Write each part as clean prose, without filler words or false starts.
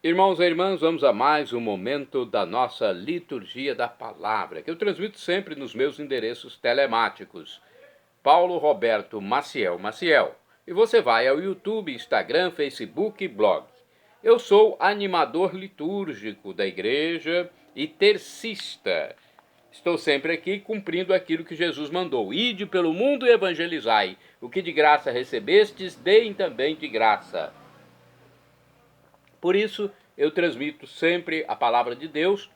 Irmãos e irmãs, vamos a mais um momento da nossa liturgia da palavra, que eu transmito sempre nos meus endereços telemáticos, Paulo Roberto Maciel Maciel. E você vai ao YouTube, Instagram, Facebook e blog. Eu sou animador litúrgico da igreja e tercista. Estou sempre aqui cumprindo aquilo que Jesus mandou. Ide pelo mundo e evangelizai. O que de graça recebestes, deem também de graça. Por isso, eu transmito sempre a palavra de Deus,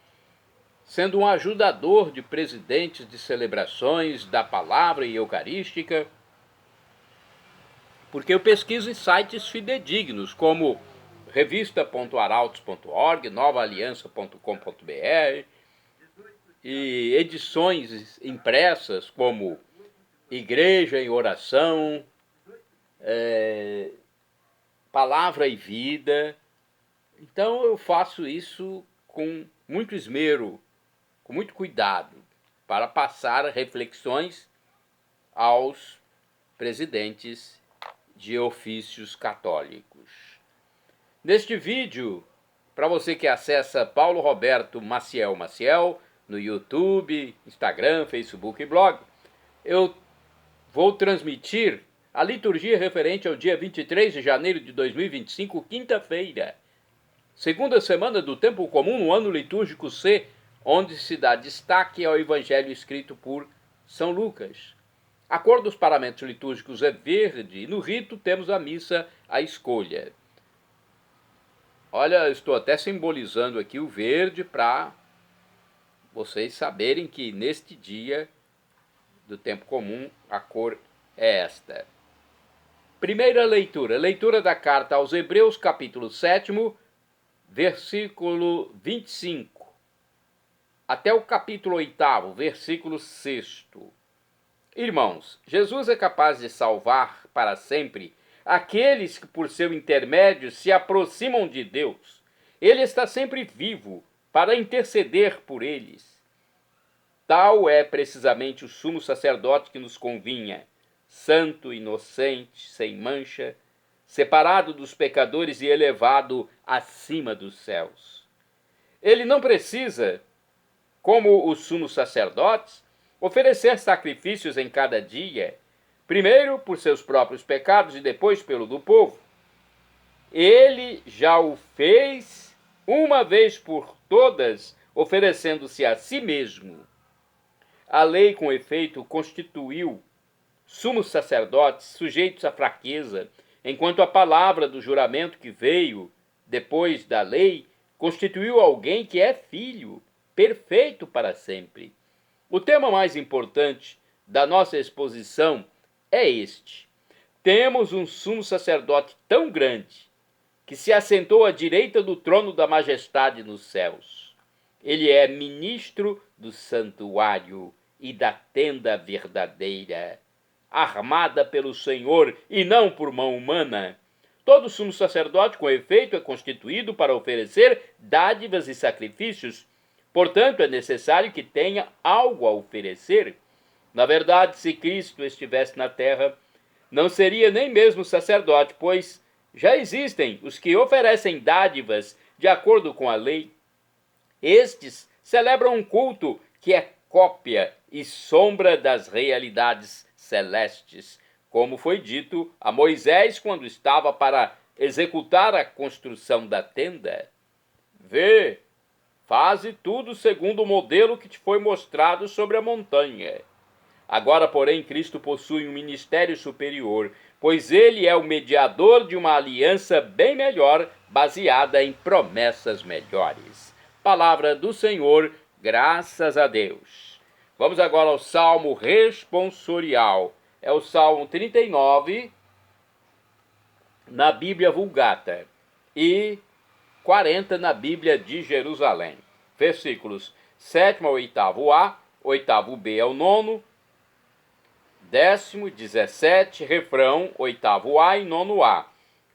sendo um ajudador de presidentes de celebrações da palavra e eucarística, porque eu pesquiso em sites fidedignos, como revista.arautos.org, novaaliança.com.br, e edições impressas como Igreja em Oração, Palavra e Vida. Então eu faço isso com muito esmero, com muito cuidado, para passar reflexões aos presidentes de ofícios católicos. Neste vídeo, para você que acessa Paulo Roberto Maciel Maciel no YouTube, Instagram, Facebook e blog, eu vou transmitir a liturgia referente ao dia 23 de janeiro de 2025, quinta-feira, segunda semana do tempo comum no ano litúrgico C, onde se dá destaque ao evangelho escrito por São Lucas. A cor dos paramentos litúrgicos é verde e no rito temos a missa à escolha. Olha, eu estou até simbolizando aqui o verde para vocês saberem que neste dia do tempo comum a cor é esta. Primeira leitura, leitura da carta aos Hebreus, capítulo 7, versículo 25, até o capítulo 8, versículo 6. Irmãos, Jesus é capaz de salvar para sempre aqueles que por seu intermédio se aproximam de Deus. Ele está sempre vivo para interceder por eles. Tal é precisamente o sumo sacerdote que nos convinha, santo, inocente, sem mancha, separado dos pecadores e elevado acima dos céus. Ele não precisa, como os sumos sacerdotes, oferecer sacrifícios em cada dia, primeiro por seus próprios pecados e depois pelo do povo. Ele já o fez uma vez por todas, oferecendo-se a si mesmo. A lei, com efeito, constituiu sumos sacerdotes sujeitos à fraqueza, enquanto a palavra do juramento que veio depois da lei constituiu alguém que é filho, perfeito para sempre. O tema mais importante da nossa exposição é este. Temos um sumo sacerdote tão grande que se assentou à direita do trono da majestade nos céus. Ele é ministro do santuário e da tenda verdadeira, armada pelo Senhor e não por mão humana. Todo sumo sacerdote, com efeito, é constituído para oferecer dádivas e sacrifícios. Portanto, é necessário que tenha algo a oferecer. Na verdade, se Cristo estivesse na terra, não seria nem mesmo sacerdote, pois já existem os que oferecem dádivas de acordo com a lei. Estes celebram um culto que é cópia e sombra das realidades celestes, como foi dito a Moisés quando estava para executar a construção da tenda. Vê, faze tudo segundo o modelo que te foi mostrado sobre a montanha. Agora, porém, Cristo possui um ministério superior, pois ele é o mediador de uma aliança bem melhor, baseada em promessas melhores. Palavra do Senhor, graças a Deus. Vamos agora ao Salmo responsorial. É o Salmo 39, na Bíblia Vulgata, e 40 na Bíblia de Jerusalém. Versículos 7 ao 8a, 8b ao 9, 10º, 17, refrão, 8a e 9a.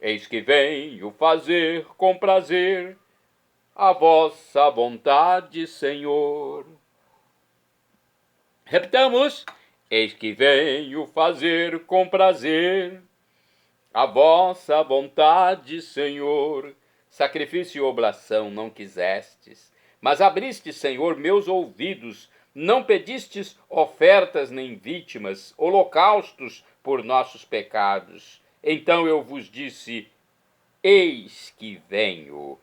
Eis que venho fazer com prazer a vossa vontade, Senhor. Repitamos. Eis que venho fazer com prazer a vossa vontade, Senhor. sacrifício e oblação não quisestes, mas abriste, Senhor, meus ouvidos, não pedistes ofertas nem vítimas, holocaustos por nossos pecados. Então eu vos disse: eis que venho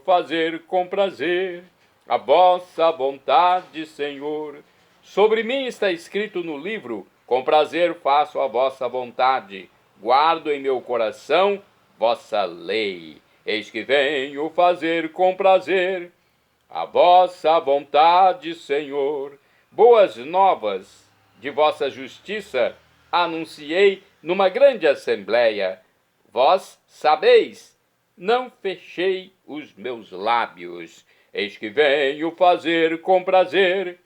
fazer com prazer a vossa vontade, Senhor. Sobre mim está escrito no livro: com prazer faço a vossa vontade, guardo em meu coração vossa lei. Eis que venho fazer com prazer a vossa vontade, Senhor. Boas novas de vossa justiça anunciei numa grande assembleia. Vós sabeis, não fechei os meus lábios. Eis que venho fazer com prazer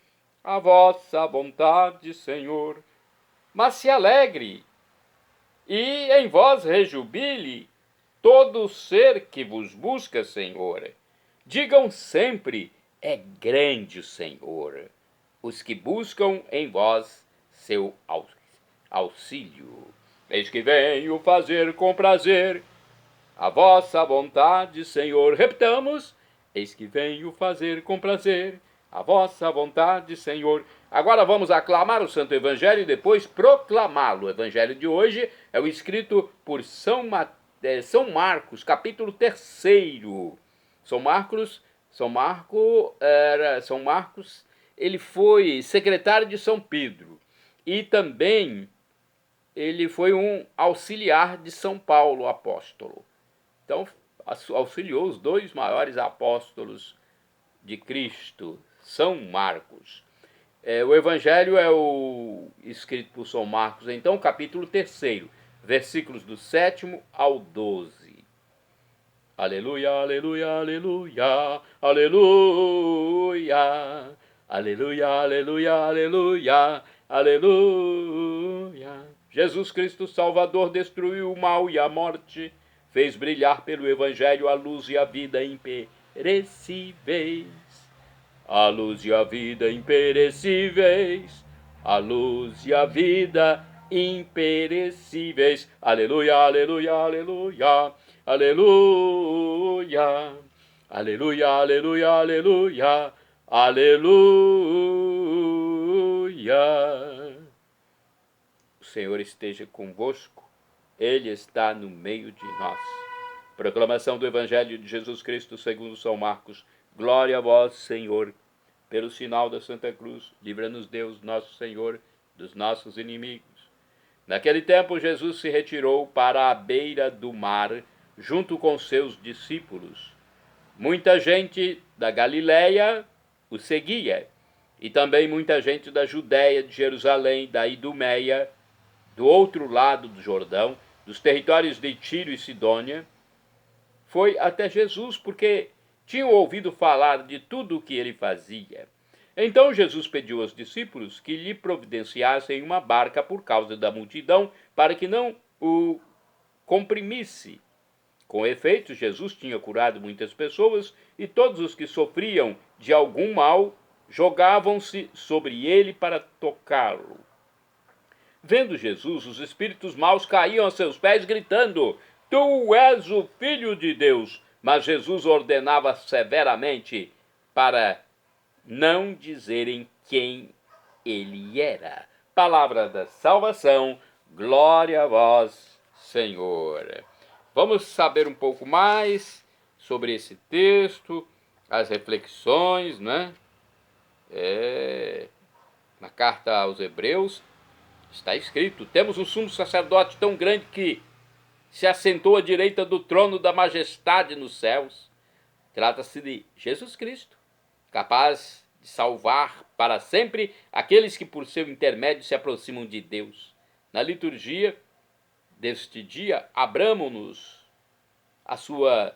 a vossa vontade, Senhor. Mas se alegre e em vós rejubile todo ser que vos busca, Senhor. Digam sempre: é grande o Senhor. Os que buscam em vós seu auxílio. Eis que venho fazer com prazer a vossa vontade, Senhor. Repitamos: eis que venho fazer com prazer a vossa vontade, Senhor. Agora vamos aclamar o Santo Evangelho e depois proclamá-lo. O Evangelho de hoje é o escrito por São Marcos, capítulo 3. São Marcos, ele foi secretário de São Pedro e também ele foi um auxiliar de São Paulo, apóstolo. Então, auxiliou os dois maiores apóstolos de Cristo, São Marcos. O Evangelho é o escrito por São Marcos, então, capítulo 3, versículos do 7 ao 12. Aleluia, aleluia, aleluia, aleluia, aleluia, aleluia, aleluia, aleluia. Jesus Cristo Salvador destruiu o mal e a morte, fez brilhar pelo Evangelho a luz e a vida imperecíveis. A luz e a vida imperecíveis, a luz e a vida imperecíveis. Aleluia, aleluia, aleluia, aleluia, aleluia, aleluia, aleluia, aleluia. O Senhor esteja convosco, Ele está no meio de nós. Proclamação do Evangelho de Jesus Cristo segundo São Marcos. Glória a vós, Senhor. Pelo sinal da Santa Cruz, livra-nos Deus, nosso Senhor, dos nossos inimigos. Naquele tempo, Jesus se retirou para a beira do mar, junto com seus discípulos. Muita gente da Galiléia o seguia, e também muita gente da Judéia, de Jerusalém, da Idumeia, do outro lado do Jordão, dos territórios de Tiro e Sidônia, foi até Jesus, porque tinham ouvido falar de tudo o que ele fazia. Então Jesus pediu aos discípulos que lhe providenciassem uma barca por causa da multidão, para que não o comprimisse. Com efeito, Jesus tinha curado muitas pessoas, e todos os que sofriam de algum mal jogavam-se sobre ele para tocá-lo. Vendo Jesus, os espíritos maus caíam a seus pés, gritando: Tu és o Filho de Deus. Mas Jesus ordenava severamente para não dizerem quem ele era. Palavra da salvação, glória a vós, Senhor. Vamos saber um pouco mais sobre esse texto, as reflexões, né? Na carta aos Hebreus está escrito: temos um sumo sacerdote tão grande que se assentou à direita do trono da majestade nos céus. Trata-se de Jesus Cristo, capaz de salvar para sempre aqueles que por seu intermédio se aproximam de Deus. Na liturgia deste dia, abramos-nos a sua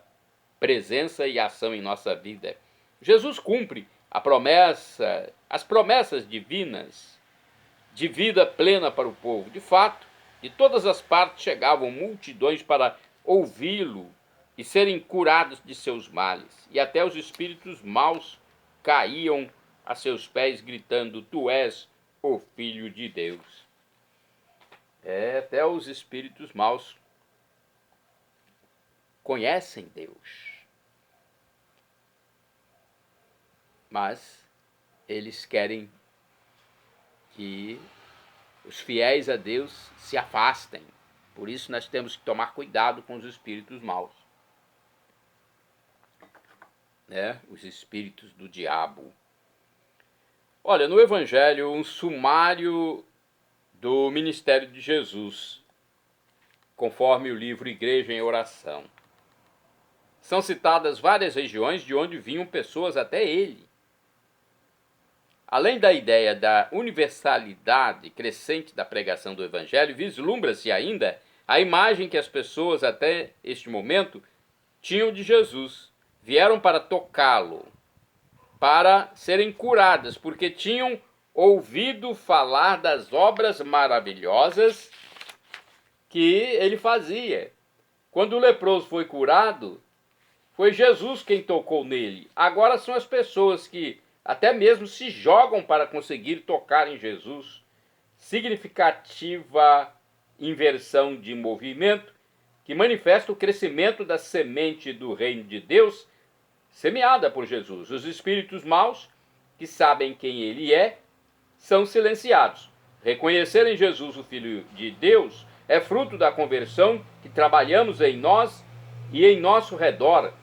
presença e ação em nossa vida. Jesus cumpre as promessas divinas de vida plena para o povo. De fato, de todas as partes chegavam multidões para ouvi-lo e serem curados de seus males. E até os espíritos maus caíam a seus pés, gritando: Tu és o Filho de Deus. Até os espíritos maus conhecem Deus. Mas eles querem que os fiéis a Deus se afastem. Por isso nós temos que tomar cuidado com os espíritos maus, né? Os espíritos do diabo. Olha, no Evangelho, um sumário do ministério de Jesus, conforme o livro Igreja em Oração. São citadas várias regiões de onde vinham pessoas até ele. Além da ideia da universalidade crescente da pregação do Evangelho, vislumbra-se ainda a imagem que as pessoas até este momento tinham de Jesus. Vieram para tocá-lo, para serem curadas, porque tinham ouvido falar das obras maravilhosas que ele fazia. Quando o leproso foi curado, foi Jesus quem tocou nele. Agora são as pessoas que até mesmo se jogam para conseguir tocar em Jesus. Significativa inversão de movimento que manifesta o crescimento da semente do reino de Deus semeada por Jesus. Os espíritos maus, que sabem quem ele é, são silenciados. Reconhecer em Jesus o Filho de Deus é fruto da conversão que trabalhamos em nós e em nosso redor,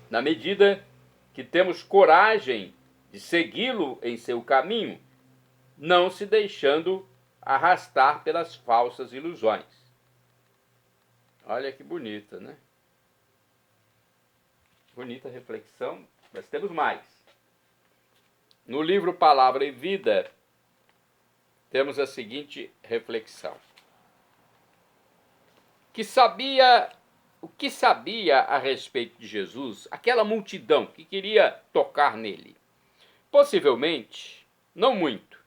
na medida que temos coragem de segui-lo em seu caminho, não se deixando arrastar pelas falsas ilusões. Olha que bonita, né? Bonita reflexão, mas temos mais. No livro Palavra e Vida, temos a seguinte reflexão. O que sabia a respeito de Jesus aquela multidão que queria tocar nele? Possivelmente, não muito,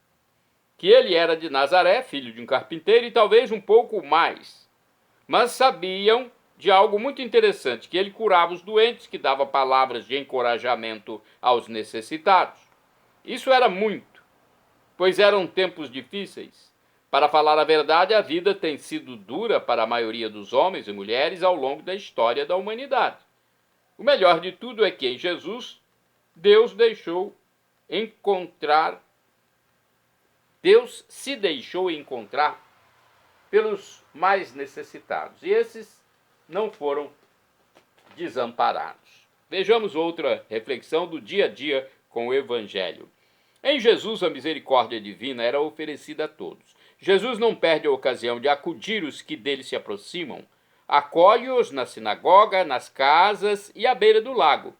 que ele era de Nazaré, filho de um carpinteiro, e talvez um pouco mais, mas sabiam de algo muito interessante, que ele curava os doentes, que dava palavras de encorajamento aos necessitados. Isso era muito, pois eram tempos difíceis. Para falar a verdade, a vida tem sido dura para a maioria dos homens e mulheres ao longo da história da humanidade. O melhor de tudo é que em Jesus, Deus se deixou encontrar pelos mais necessitados. E esses não foram desamparados. Vejamos outra reflexão do dia a dia com o Evangelho. Em Jesus, a misericórdia divina era oferecida a todos. Jesus não perde a ocasião de acudir os que dele se aproximam. Acolhe-os na sinagoga, nas casas e à beira do lago.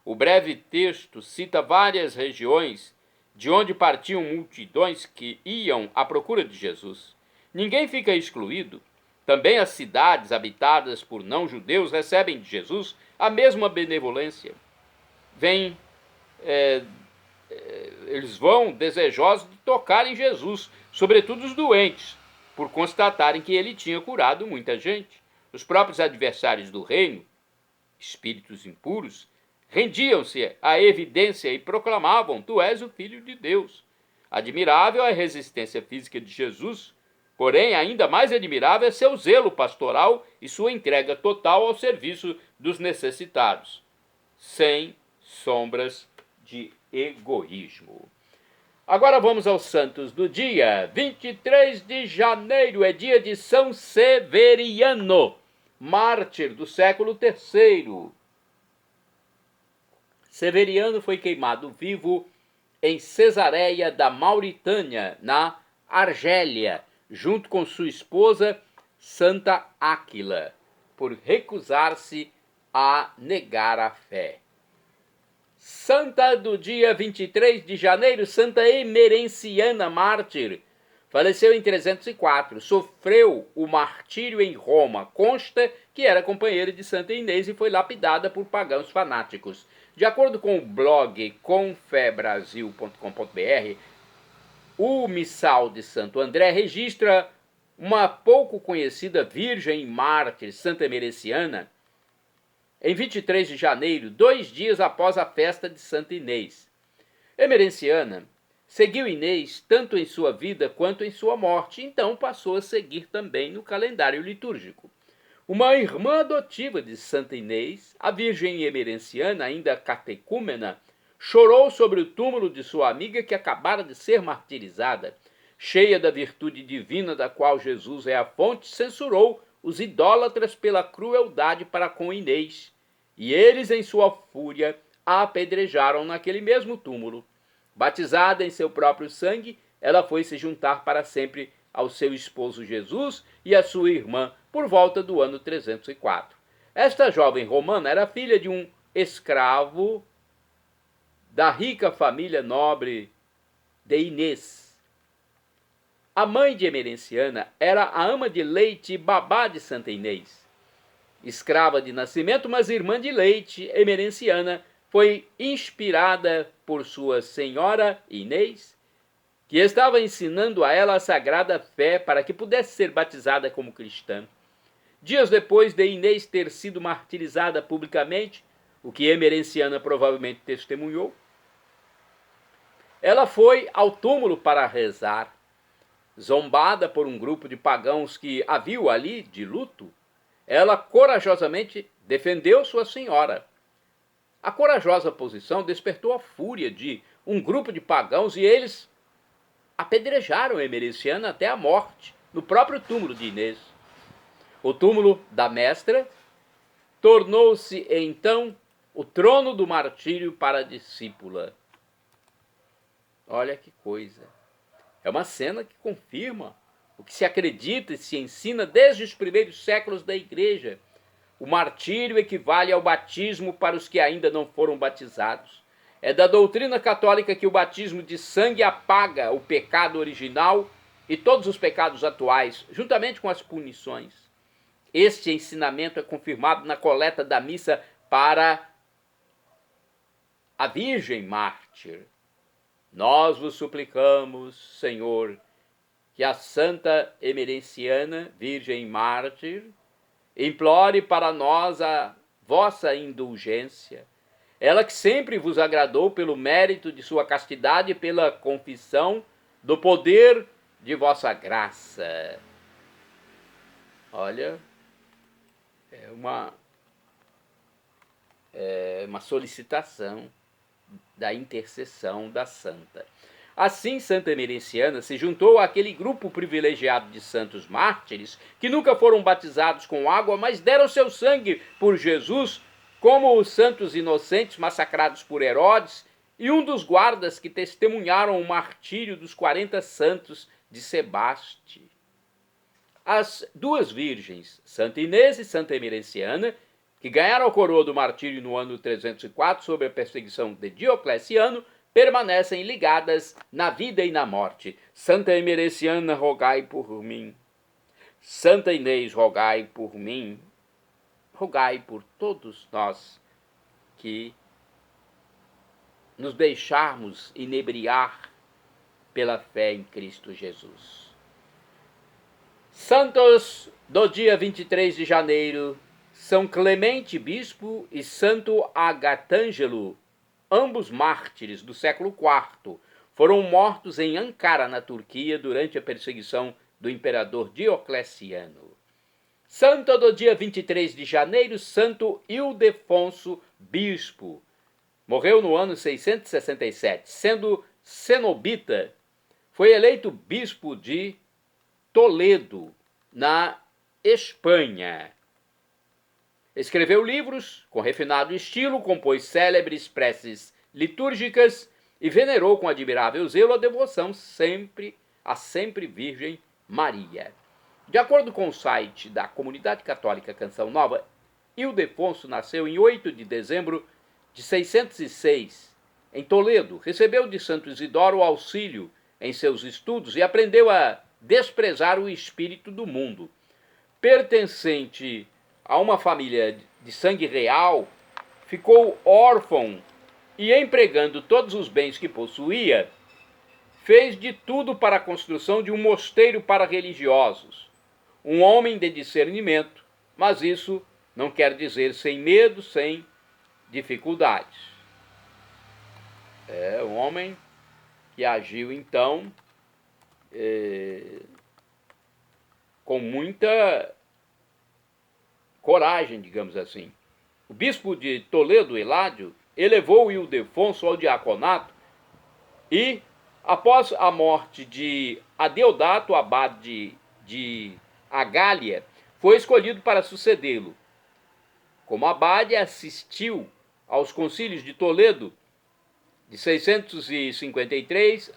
O breve texto cita várias regiões de onde partiam multidões que iam à procura de Jesus. Ninguém fica excluído. Também as cidades habitadas por não-judeus recebem de Jesus a mesma benevolência. Eles vão desejosos de tocar em Jesus, sobretudo os doentes, por constatarem que ele tinha curado muita gente. Os próprios adversários do reino, espíritos impuros, rendiam-se à evidência e proclamavam: "Tu és o Filho de Deus." Admirável a resistência física de Jesus, porém, ainda mais admirável é seu zelo pastoral e sua entrega total ao serviço dos necessitados, sem sombras de egoísmo. Agora vamos aos santos do dia. 23 de janeiro é dia de São Severiano, mártir do século III. Severiano foi queimado vivo em Cesareia da Mauritânia, na Argélia, junto com sua esposa Santa Áquila, por recusar-se a negar a fé. Santa do dia 23 de janeiro, Santa Emerenciana, mártir, faleceu em 304, sofreu o martírio em Roma, consta que era companheira de Santa Inês e foi lapidada por pagãos fanáticos. De acordo com o blog confebrasil.com.br, o missal de Santo André registra uma pouco conhecida virgem mártir, Santa Emerenciana, em 23 de janeiro, 2 dias após a festa de Santa Inês. Emerenciana seguiu Inês tanto em sua vida quanto em sua morte, então passou a seguir também no calendário litúrgico. Uma irmã adotiva de Santa Inês, a Virgem Emerenciana, ainda catecúmena, chorou sobre o túmulo de sua amiga que acabara de ser martirizada. Cheia da virtude divina da qual Jesus é a fonte, censurou os idólatras pela crueldade para com Inês. E eles, em sua fúria, a apedrejaram naquele mesmo túmulo. Batizada em seu próprio sangue, ela foi se juntar para sempre ao seu esposo Jesus e à sua irmã por volta do ano 304. Esta jovem romana era filha de um escravo da rica família nobre de Inês. A mãe de Emerenciana era a ama de leite e babá de Santa Inês. Escrava de nascimento, mas irmã de leite, Emerenciana foi inspirada por sua senhora Inês, que estava ensinando a ela a sagrada fé para que pudesse ser batizada como cristã. Dias depois de Inês ter sido martirizada publicamente, o que Emerenciana provavelmente testemunhou, ela foi ao túmulo para rezar. Zombada por um grupo de pagãos que a viu ali de luto, ela corajosamente defendeu sua senhora. A corajosa posição despertou a fúria de um grupo de pagãos e eles apedrejaram Emerenciana até a morte, no próprio túmulo de Inês. O túmulo da mestra tornou-se então o trono do martírio para a discípula. Olha que coisa. É uma cena que confirma o que se acredita e se ensina desde os primeiros séculos da Igreja. O martírio equivale ao batismo para os que ainda não foram batizados. É da doutrina católica que o batismo de sangue apaga o pecado original e todos os pecados atuais, juntamente com as punições. Este ensinamento é confirmado na coleta da missa para a Virgem Mártir. Nós vos suplicamos, Senhor, que a Santa Emerenciana, Virgem Mártir, implore para nós a vossa indulgência. Ela que sempre vos agradou pelo mérito de sua castidade e pela confissão do poder de vossa graça. Olha, é uma solicitação da intercessão da santa. Assim, Santa Emerenciana se juntou àquele grupo privilegiado de santos mártires que nunca foram batizados com água, mas deram seu sangue por Jesus, como os santos inocentes massacrados por Herodes e um dos guardas que testemunharam o martírio dos 40 santos de Sebaste. As duas virgens, Santa Inês e Santa Emerenciana, que ganharam a coroa do martírio no ano 304 sob a perseguição de Diocleciano, permanecem ligadas na vida e na morte. Santa Emerenciana, rogai por mim. Santa Inês, rogai por mim. Rogai por todos nós que nos deixarmos inebriar pela fé em Cristo Jesus. Santos do dia 23 de janeiro, São Clemente Bispo e Santo Agatângelo, ambos mártires do século IV, foram mortos em Ankara, na Turquia, durante a perseguição do imperador Diocleciano. Santo do dia 23 de janeiro, Santo Ildefonso Bispo. Morreu no ano 667, sendo cenobita. Foi eleito bispo de Toledo, na Espanha. Escreveu livros com refinado estilo, compôs célebres preces litúrgicas e venerou com admirável zelo a devoção à sempre Virgem Maria. De acordo com o site da Comunidade Católica Canção Nova, Ildefonso nasceu em 8 de dezembro de 606, em Toledo. Recebeu de Santo Isidoro auxílio em seus estudos e aprendeu a desprezar o espírito do mundo. Pertencente a uma família de sangue real, ficou órfão e, empregando todos os bens que possuía, fez de tudo para a construção de um mosteiro para religiosos. Um homem de discernimento, mas isso não quer dizer sem medo, sem dificuldades. É um homem que agiu, então, com muita coragem, digamos assim. O bispo de Toledo, Eládio, elevou Ildefonso ao diaconato e, após a morte de Adeodato, abade de Agália, foi escolhido para sucedê-lo. Como abade, assistiu aos concílios de Toledo de 653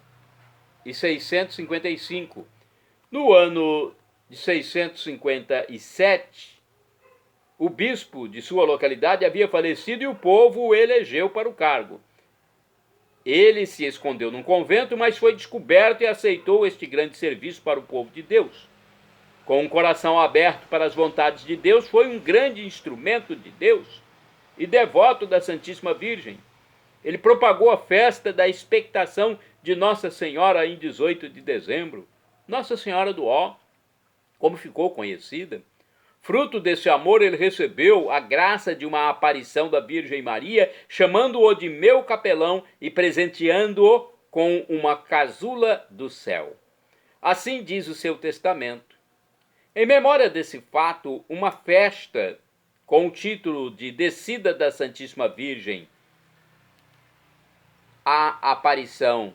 e 655. No ano de 657, o bispo de sua localidade havia falecido e o povo o elegeu para o cargo. Ele se escondeu num convento, mas foi descoberto e aceitou este grande serviço para o povo de Deus. Com um coração aberto para as vontades de Deus, foi um grande instrumento de Deus e devoto da Santíssima Virgem. Ele propagou a festa da expectação de Nossa Senhora em 18 de dezembro. Nossa Senhora do Ó, como ficou conhecida. Fruto desse amor, ele recebeu a graça de uma aparição da Virgem Maria, chamando-o de meu capelão e presenteando-o com uma casula do céu. Assim diz o seu testamento. Em memória desse fato, uma festa com o título de Descida da Santíssima Virgem, a aparição,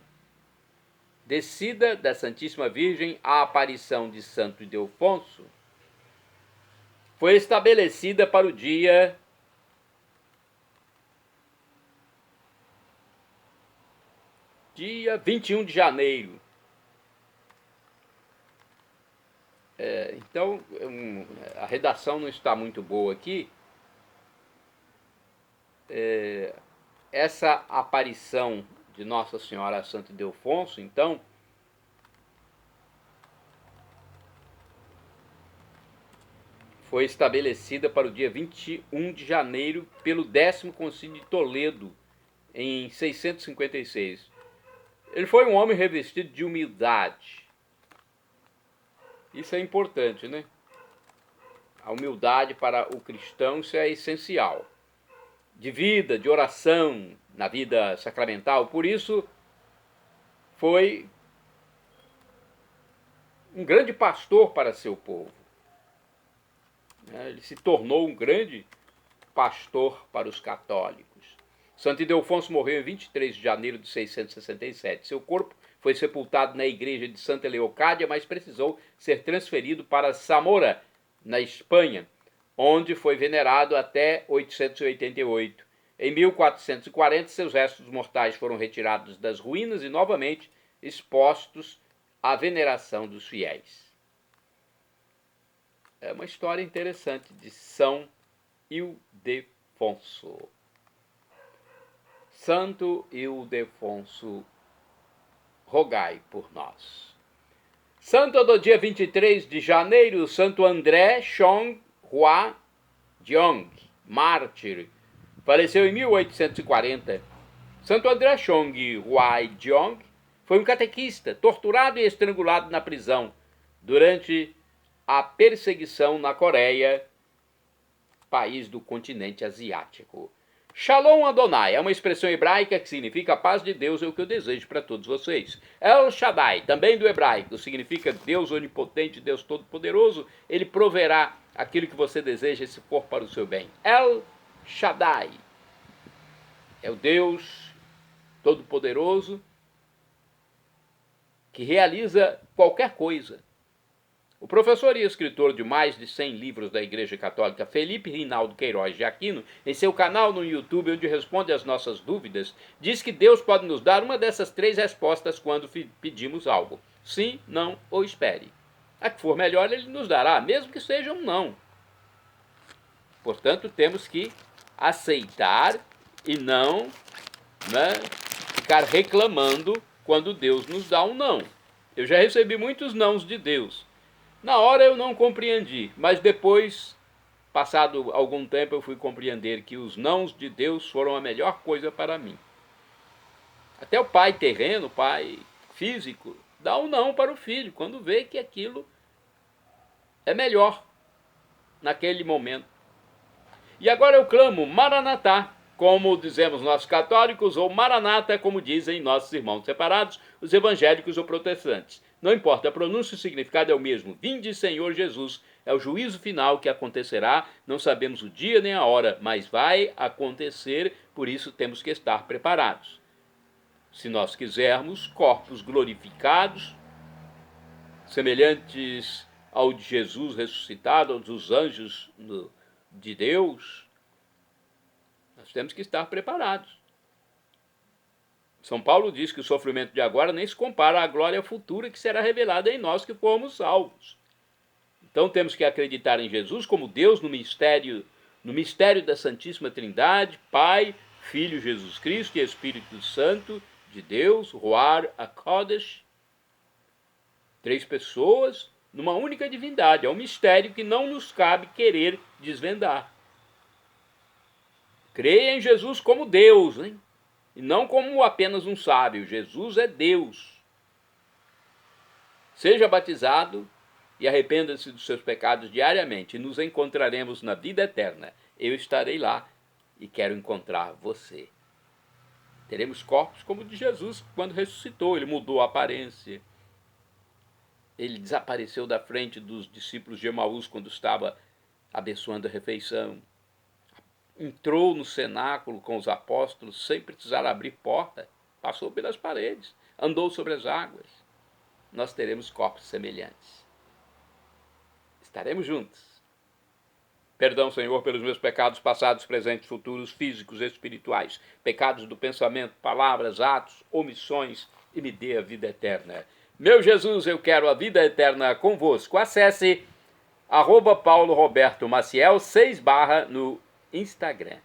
Descida da Santíssima Virgem, a aparição de Santo Ildefonso, foi estabelecida para o dia 21 de janeiro. Então, a redação não está muito boa aqui. Essa aparição de Nossa Senhora a Santo Ildefonso, então, foi estabelecida para o dia 21 de janeiro pelo 10º Concílio de Toledo, em 656. Ele foi um homem revestido de humildade. Isso é importante, né? A humildade para o cristão, isso é essencial. De vida, de oração, na vida sacramental. Por isso, foi um grande pastor para seu povo. Ele se tornou um grande pastor para os católicos. Santo Ildefonso morreu em 23 de janeiro de 667. Seu corpo foi sepultado na igreja de Santa Leocádia, mas precisou ser transferido para Zamora, na Espanha, onde foi venerado até 888. Em 1440, seus restos mortais foram retirados das ruínas e novamente expostos à veneração dos fiéis. É uma história interessante de São Ildefonso. Santo Ildefonso, rogai por nós. Santo do dia 23 de janeiro, Santo André Chong Hua Jeong, mártir, faleceu em 1840. Santo André Chong Hua Jeong foi um catequista, torturado e estrangulado na prisão durante a perseguição na Coreia, país do continente asiático. Shalom Adonai é uma expressão hebraica que significa a paz de Deus, é o que eu desejo para todos vocês. El Shaddai, também do hebraico, significa Deus onipotente, Deus todo-poderoso. Ele proverá aquilo que você deseja se for para o seu bem. El Shaddai é o Deus todo-poderoso que realiza qualquer coisa. O professor e escritor de mais de 100 livros da Igreja Católica, Felipe Rinaldo Queiroz de Aquino, em seu canal no YouTube, onde responde às nossas dúvidas, diz que Deus pode nos dar uma dessas 3 respostas quando pedimos algo. Sim, não ou espere. A que for melhor, ele nos dará, mesmo que seja um não. Portanto, temos que aceitar e não ficar reclamando quando Deus nos dá um não. Eu já recebi muitos nãos de Deus. Na hora eu não compreendi, mas depois, passado algum tempo, eu fui compreender que os nãos de Deus foram a melhor coisa para mim. Até o pai terreno, o pai físico, dá um não para o filho, quando vê que aquilo é melhor naquele momento. E agora eu clamo Maranatá, como dizemos nós católicos, ou Maranata, como dizem nossos irmãos separados, os evangélicos ou protestantes. Não importa, a pronúncia e o significado é o mesmo. Vinde, Senhor Jesus, É o juízo final que acontecerá, não sabemos o dia nem a hora, mas vai acontecer, por isso temos que estar preparados. Se nós quisermos corpos glorificados, semelhantes ao de Jesus ressuscitado, aos dos anjos de Deus, nós temos que estar preparados. São Paulo diz que o sofrimento de agora nem se compara à glória futura que será revelada em nós que fomos salvos. Então temos que acreditar em Jesus como Deus no mistério da Santíssima Trindade, Pai, Filho Jesus Cristo e Espírito Santo de Deus, Ruach HaKodesh, 3 pessoas numa única divindade. É um mistério que não nos cabe querer desvendar. Creia em Jesus como Deus, hein? E não como apenas um sábio. Jesus é Deus. Seja batizado e arrependa-se dos seus pecados diariamente, e nos encontraremos na vida eterna. Eu estarei lá e quero encontrar você. Teremos corpos como o de Jesus quando ressuscitou. Ele mudou a aparência. Ele desapareceu da frente dos discípulos de Emaús quando estava abençoando a refeição. Entrou no cenáculo com os apóstolos sem precisar abrir porta. Passou pelas paredes. Andou sobre as águas. Nós teremos corpos semelhantes. Estaremos juntos. Perdão, Senhor, pelos meus pecados passados, presentes, futuros, físicos, espirituais, pecados do pensamento, palavras, atos, omissões, e me dê a vida eterna. Meu Jesus, eu quero a vida eterna convosco. Acesse @PauloRobertoMaciel 6/ no Instagram.